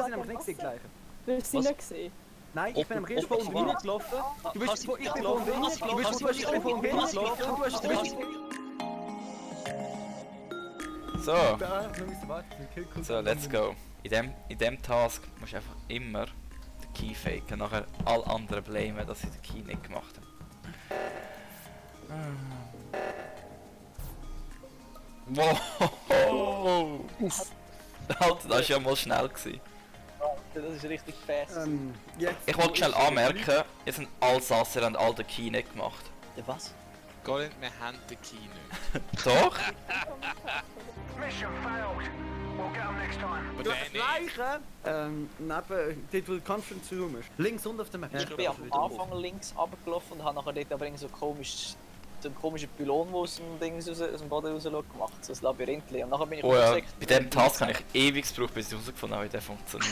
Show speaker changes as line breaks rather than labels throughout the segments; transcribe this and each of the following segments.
habe sie nämlich nicht gesehen gleich.
Du hast sie nicht gesehen?
Nein, ich bin am Rest von unten reingelaufen. Du bist von ich bin von unten reingelaufen. Ich bin von unten reingelaufen. Du hast richtig...
So, let's go. In dem Task musst du einfach immer den Key faken, nachher alle anderen blamen, dass sie den Key nicht gemacht haben. Wow! Alter, das war ja mal schnell gewesen.
Das ist richtig fest.
Ich wollte schnell anmerken, jetzt sind alle Sasser und all den Key nicht gemacht.
Der was?
Colin, wir haben den Key nicht.
Doch?
Mission failed. We'll get them next time.
Aber
Das
der nicht.
Gleiche, neben dort wo der Conference Room ist. Links unten auf der Map.
Ich bin am Anfang links runtergelaufen und habe nachher dort aber so einen komischen Pylon, der aus dem Ding aus dem Boden raus gemacht, so ein Labyrinth. Und nachher bin ich
Oh ja,
gesagt,
bei diesem Task habe ich ewig gebraucht, bis ich herausgefunden habe, wie der funktioniert.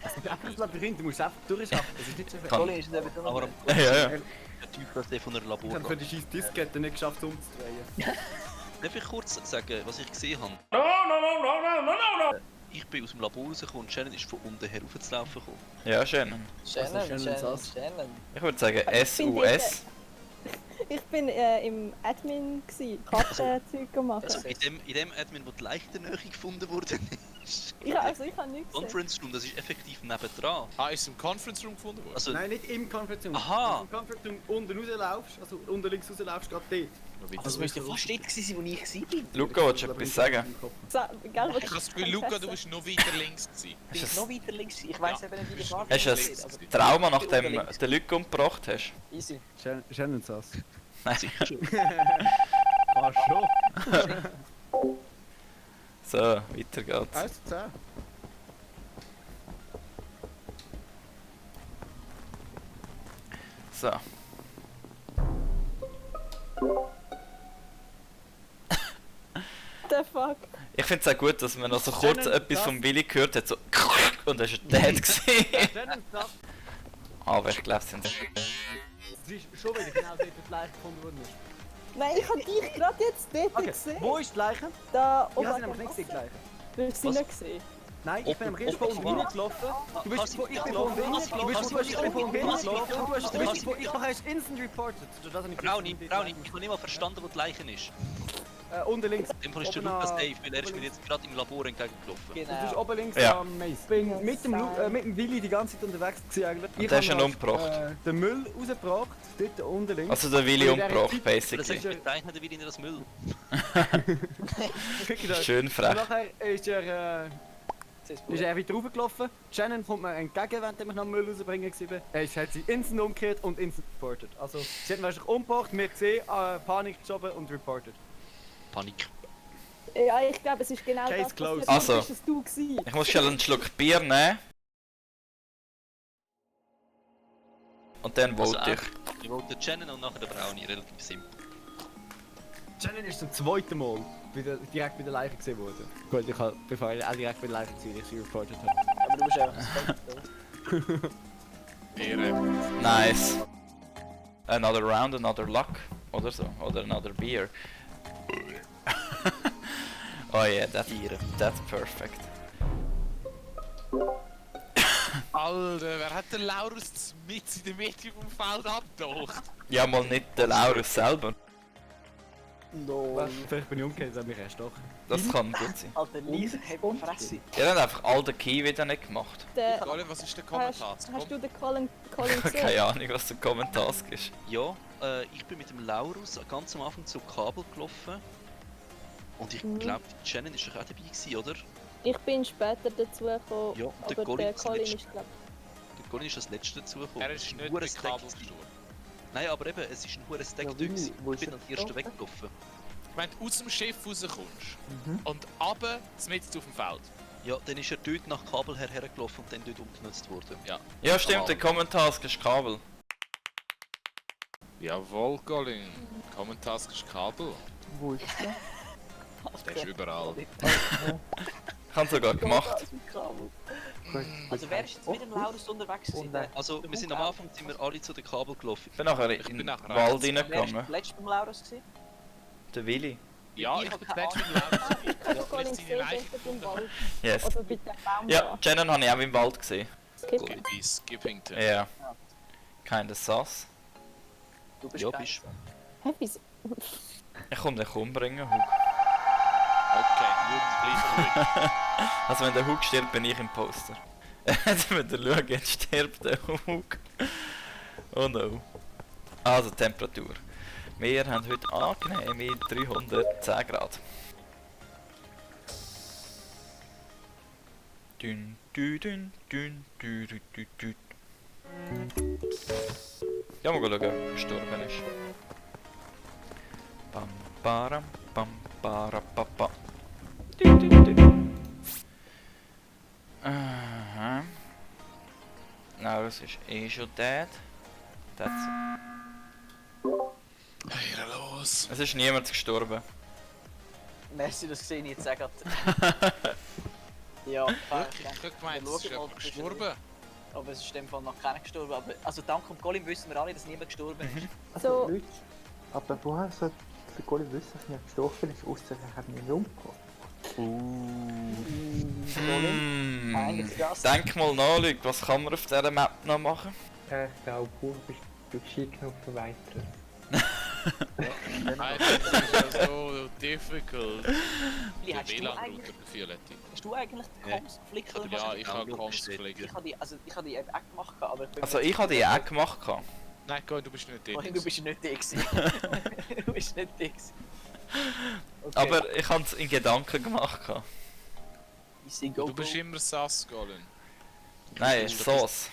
Es ist einfach ein Labyrinth, du musst einfach durchschaffen. Es ist nicht so viel.
Colin ist eben
Aber
noch
Ja.
der Typ hat den von einer
Ich habe für
Labor.
die scheiß Diskette nicht geschafft umzudrehen.
Darf ich kurz sagen, was ich gesehen habe? Ich bin aus dem Labor rausgekommen und Shannon ist von unten her raufzulaufen gekommen.
Ja, schön.
Shannon.
Ich würde sagen
bin
SUS.
Ich bin im Admin gsi, Kartenzeug gemacht.
Also in dem Admin, wo die Leiche näher gefunden wurde, ist
Ich habe nichts gesehen.
Conference Room, das ist effektiv nebendran.
Ah, ist es im Conference Room gefunden worden?
Also,
Nein, nicht im Conference Room.
Aha.
Wenn du im Conference Room unten rauslaufst, also unten links rauslaufst, gerade dort.
Das müsste fast dort gewesen sein, wo ich war.
Luca, willst du etwas sagen?
Ich habe das Gefühl, Luca, du bist noch weiter links gewesen.
Ich bin noch weiter links. Ich weiss eben nicht, wie das war.
Hast du ein Trauma, nachdem du den Leute umgebracht hast?
Easy.
Shannon saß.
Nein.
Ah, schon.
So, weiter geht's.
1 zu 10.
So.
The fuck?
Ich finde es auch gut, dass man noch so kurz etwas vom Willi gehört hat, so und dann ist er dead gewesen.
Shannon saß.
Aber ich glaube, es sind...
Es ist schon wieder genau dort, wo die Leiche gefunden worden ist.
Nein, ich habe dich gerade jetzt dort
Okay,
gesehen.
wo ist die Leiche?
Da
Ich
oben.
habe sie nämlich nicht gesehen gleich.
Du hast sie nicht gesehen.
Nein, ich bin am Rest von unten reingelaufen. Du bist von ich bin von unten reingelaufen. Du bist von unten reingelaufen. Ich habe instant reported.
Brownie, ich habe nicht mal verstanden, wo die Leiche ist.
Unten links.
In dem Fall ist der
Oben
Lukas
an-
Dave, weil er ist mir jetzt gerade im Labor entgegengelaufen.
Du bist
Genau.
oben links
Ja.
am Maze. Ich bin mit dem Willi die ganze Zeit unterwegs gewesen eigentlich.
Und der ist schon umgebracht.
Den Müll rausgebracht, dort unten links.
Also der Willi
Und in dieser
umgebracht,
Zeit-
Das
basically.
heißt, bezeichnet er wieder in das Müll.
Schön
Und
frech.
nachher ist er wieder raufgelaufen. Shannon kommt mir entgegen, während ich noch Müll rausbringen war. Hat sie instant umgekehrt und instant reported. Also sie hat mich wahrscheinlich umgebracht, mir gesehen, Panik geschoben und reported.
Panik.
Ja, ich glaube, es ist genau
Case
das,
closed.
Also.
ist es du gewesen.
Ich muss schnell einen Schluck Bier nehmen. Und dann vote ich.
Ich wollte Shannon und nachher der Brownie, relativ simpel.
Shannon ist zum zweiten Mal direkt bei der Leiche gesehen worden. Gut, ich habe, bevor ich auch direkt bei der Leiche gesehen, ich sie reported habe.
Aber du bist einfach ein
Ehre.
Nice. Another round, another luck. Oder so. Oder another beer. Oh yeah, that's perfect.
Alter, wer hat den Laurus mit in der Mitte vom Feld abgetaucht?
Ja, mal nicht der Laurus selber.
Vielleicht bin ich umgekehrt, das hat mich erst doch.
Das kann gut sein.
Alter, Lisa, hat Fresse.
Ihr habt einfach all den Key wieder nicht gemacht.
Colin, was ist der Kommentar?
Hast du den Colin
Ich habe
gesehen?
keine Ahnung, was der Kommentar ist.
Ja, ich bin mit dem Laurus ganz am Anfang zum Kabel gelaufen. Und ich glaube, Shannon ist doch auch dabei gewesen, oder?
Ich bin später dazu gekommen,
Ja, und der
aber
Colin
der
ist
Colin
zuletzt.
ist, glaube
Der Colin ist als letzter dazugekommen.
Er ist
ein
nicht
hoher
mit
Stack
Kabel
gewesen.
gestorben.
Nein, aber eben, es ist ein hoher Stack
Ja,
da gewesen.
wo
Ich
ist
bin
er
am ersten
gestorben?
weggelaufen.
Wenn du aus dem Schiff rauskommst und runter, mitten auf dem Feld.
Ja, dann ist er dort nach Kabel hergelaufen und dann dort umgenutzt worden.
Ja, stimmt, der Kommentar ist Kabel.
Jawohl, Colin. Kommentar ist Kabel.
Wo ist der?
Der ist überall.
Ich habe sogar gemacht.
Also wer ist jetzt mit dem Laurus unterwegs gewesen?
Also, wir sind am Anfang sind wir alle zu den Kabel gelaufen.
Ich bin nachher
Ich
in
bin
den
nachher
Wald
rechts.
Wer ist
reingegangen.
zuletzt beim Laurus gewesen?
Der Willi.
Ja, ich bin zuletzt mit Laurus.
Ich habe Colin
Vielleicht seine
gesehen,
Leiche
dort im Wald.
Yes.
Oder bei dem Baum
Ja,
da.
Shannon habe ich auch im Wald gesehen.
Skip.
Bei Skippington.
Ja. Kinda sus.
Du bist
Ja,
geil.
bist.
Hä, wieso?
Ich komme dich umbringen, Hug.
Okay, gut, bleib ruhig.
Also wenn der Hug stirbt, bin ich im Poster. Jetzt müsst ihr schauen, jetzt stirbt der Hug. Oh no. Also Temperatur. Wir haben heute angenehme 310 Grad. Dün, dü, dün, dün, dü, dü, dü, dü. Ja, mal schauen, ob er gestorben ist. Bam, baram, bam, bara, ba, ba. Dü, dü, dü, dü. Aha. Nou, das ist eh schon dead. That's
Hey, los.
Es ist niemand gestorben.
Merci, das sehe ich jetzt auch gerade. Ja,
Wirklich? Ich hab gemeint, es ist jemand gestorben.
Aber es ist in dem Fall noch keiner gestorben. Aber, also dank dem Colin wissen wir alle, dass niemand gestorben ist.
So,
Leute, aber woher soll der Goalie wissen, dass er nicht gestorben ist, ausser er hat mich umgebracht?
Colin, eigentlich das.
Denk mal nach, Leute, was kann man auf dieser Map noch machen?
Ich glaube, du Ski-Knopf erweitern.
Nein, das ist ja so difficult.
Wie,
Der
hast du
WLAN-Router,
eigentlich,
der Violetti.
hast du eigentlich den Comms-Flick oder
Ja,
was?
ich habe
Ja,
Comms
steht.
geflickt.
Ich habe die eben auch gemacht, aber ich bin
Also
mir
ich habe die auch gemacht.
Nein, Colin, du bist nicht dort.
Colin, du bist nicht da gewesen. Du bist nicht da gewesen. Okay.
Aber ich habe es in Gedanken gemacht.
Easy, go,
Du bist
go.
immer sass, Colin.
Nein,
Das ist
Sauce.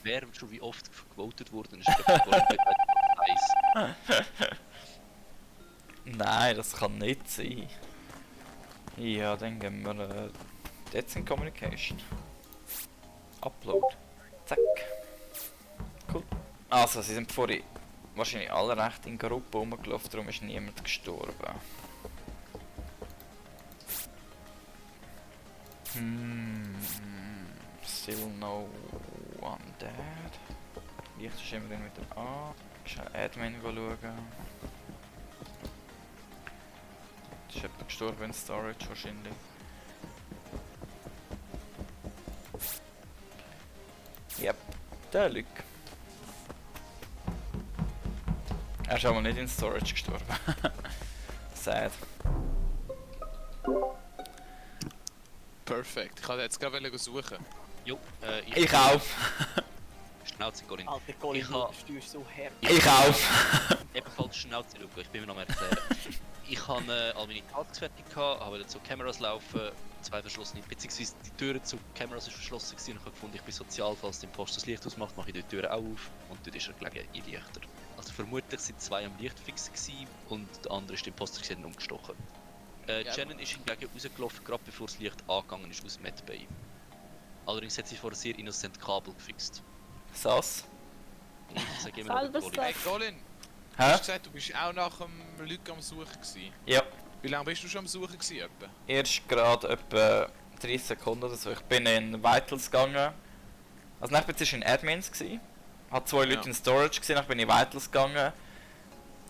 Wer schon wie oft gewotet worden ist, glaube ich, Eis.
Nein, das kann nicht sein. Ja, dann gehen wir jetzt in Communication. Upload. Zack. Cool. Also, sie sind vorhin wahrscheinlich alle recht in Gruppe rumgelaufen, darum ist niemand gestorben. Still no one dead. Licht ist immerhin wieder an. Schnell Admin schauen. Ist jemand gestorben in Storage wahrscheinlich. Yep, der Luc. Er ist aber nicht in Storage gestorben. Sad.
Perfekt. Ich wollte jetzt gerade suchen.
Jo,
Ich auch.
Schnauze, Colin.
Alter, Colin,
Ich
du
ha-
steuerst so her.
Ich auch.
Ebenfalls Schnauze, Luca, ich bin mir noch mehr erklären. Ich habe all meine Tasks fertig gehabt, habe dazu Kameras laufen, 2 verschlossene, beziehungsweise die Türen zu Kameras ist verschlossen gewesen und ich habe gefunden, ich bin sozial, falls der Imposter das Licht ausmacht, mache ich die Türen auch auf und dort ist er gelegen in Lichter. Also vermutlich sind 2 am Lichtfix gewesen und der andere ist der Imposter gewesen und umgestochen.
Ja.
Shannon ist hingegen rausgelaufen, gerade bevor das Licht angegangen ist aus Medbay. Allerdings hat sie vor sehr innocent Kabel gefixt.
Sass.
Und ich sage immer noch
Selber
Colin.
Hey, Colin, du
Hä?
hast gesagt, du bist auch nach dem Luc am Suchen gewesen.
Ja.
Wie lange bist du schon am Suchen gewesen, etwa?
Erst gerade etwa 30 Sekunden oder so. Ich bin in Vitals gegangen. Also nein, ich war zuerst in Admins gsi. Hat 2 Leute
Ja.
in Storage gesehen, dann bin ich in Vitals gegangen.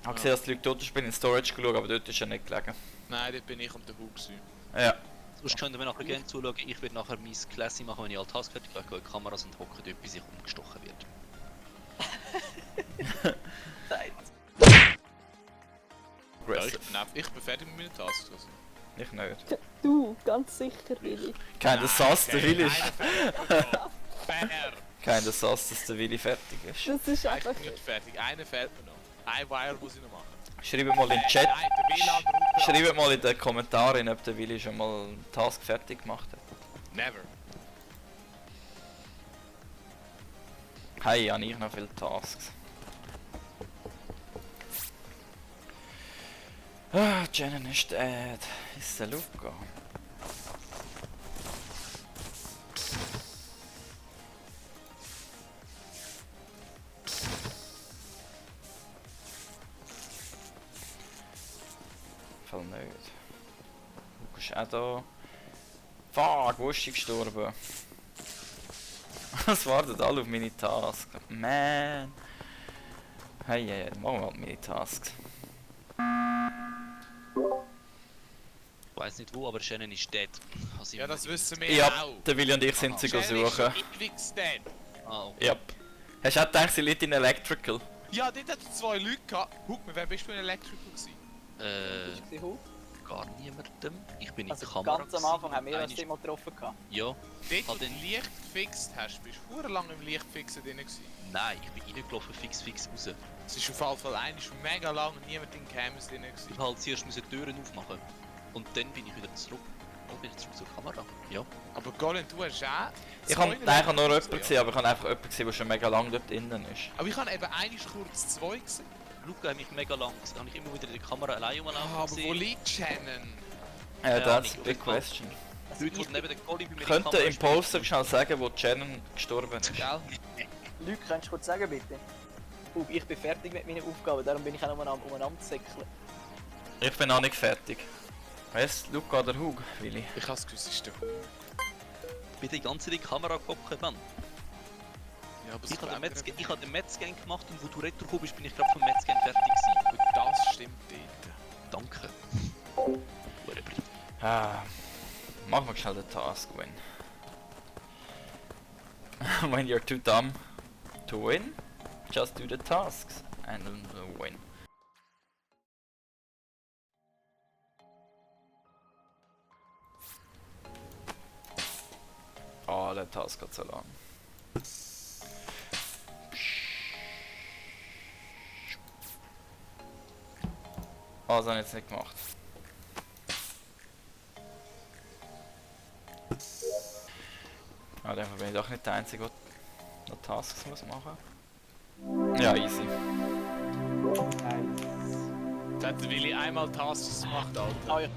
Hab gesehen,
Ja.
dass die Leute tot ist, bin in Storage geschaut, aber dort ist er nicht gelegen.
Nein, dort bin ich und der Hug gewesen.
Ja.
Sonst könnt ihr mir nachher gerne zuschauen. Ich werde nachher mein Classy machen, wenn ich alle Tasks fertig habe. Ich gehe in die Kameras und hocke dort, bis ich umgestochen wird.
Zeit.
Ja,
Aggressive.
ich bin fertig mit meinen Tasks. Also.
Ich nicht.
du, ganz sicher, Willi.
Kein Sass, der Willi ist.
Fair!
Kein Sass, dass der Willi fertig ist.
Das ist
Ich
einfach...
bin nicht fertig. Einer fehlt mir noch. Ein Wire muss ich noch machen.
Schreibt mal in den Chat.
Nein, der WLAN-Router.
Schreibt mal in den Kommentaren, ob der Willi schon mal einen Task fertig gemacht hat.
Never.
Hey, habe ich noch viele Tasks. Ah, Shannon ist dead. Ist der Luca? Fall nicht. Luca ist auch da. Fuck, wo ist sie gestorben? Was wartet alle auf meine Tasks? Man! Hey, machen wir halt meine Tasks.
weiß nicht wo, aber Shannon ist dead. Also
Ja, das wissen wir
Ja,
auch.
der Willi und ich sind sie
Shannon ist
suchen.
schon ewig dead.
Ah, okay.
Ja. Hast du auch gedacht, sie liegt in Electrical?
Ja, dort hat es 2 Leute gehabt. Guck mal, wer bist du in Electrical gewesen?
Ist sie hoch?
Gar niemandem. Ich bin in
Also
der Kamera.
ganz am Anfang haben wir
gewesen.
das Thema getroffen gehabt.
Ja.
Dort, wo
Ah,
du
dann-
Licht gefixt hast, bist du verdammt lang im Lichtfixen drin gewesen.
Nein, ich bin reingelaufen, fix raus.
Es ist auf jeden Fall eigentlich mega lang und niemand in Camus drin gewesen.
Ich halt zuerst müssen die Türen aufmachen. Und dann bin ich wieder zurück. Dann bin ich zurück zur Kamera. Ja.
Aber Colin, du hast auch...
Ich habe nur jemanden
gesehen,
gesehen, aber ich habe einfach jemanden gesehen, der schon mega lang dort innen ist.
Aber ich habe eben eigentlich kurz 2 gesehen.
Luca hat mich mega lang gesehen. Habe ich immer wieder in der Kamera allein rumlaufen
Ah, aber wo
gesehen.
liegt Shannon?
Keine
That's a
Ahnung,
big
auf jeden Fall.
question.
Also
Leute, die
ich,
neben der Colli bei mir
Könnte im Poster schnell sagen, wo Shannon gestorben ist.
Gell?
Luke, kannst du kurz sagen bitte? Ich bin fertig mit meiner Aufgabe, darum bin ich auch umeinander zu säckeln.
Ich bin noch nicht fertig. Weißt du, Luca oder Hug, Willi?
Ich habe das Gefühl, es ist der Hund.
Ich bin die ganze Zeit in die Kamera geguckt. Mann.
Ja, aber
Ich habe den Metzgang gemacht und wo du retour gekommen bist, bin ich gerade vom Metzgang fertig gewesen.
Das stimmt dort.
Danke. Whatever.
Ah, machen wir schnell den Task win. When you're too dumb to win, just do the tasks and you'll win. Oh, der Task hat so lang. Oh, das habe ich jetzt nicht gemacht. Ah, dann bin ich doch nicht der Einzige, der noch Tasks muss machen. Ja, easy.
Nice.
Jetzt hat der Willi einmal Tasks gemacht, Alter.
Ah ja,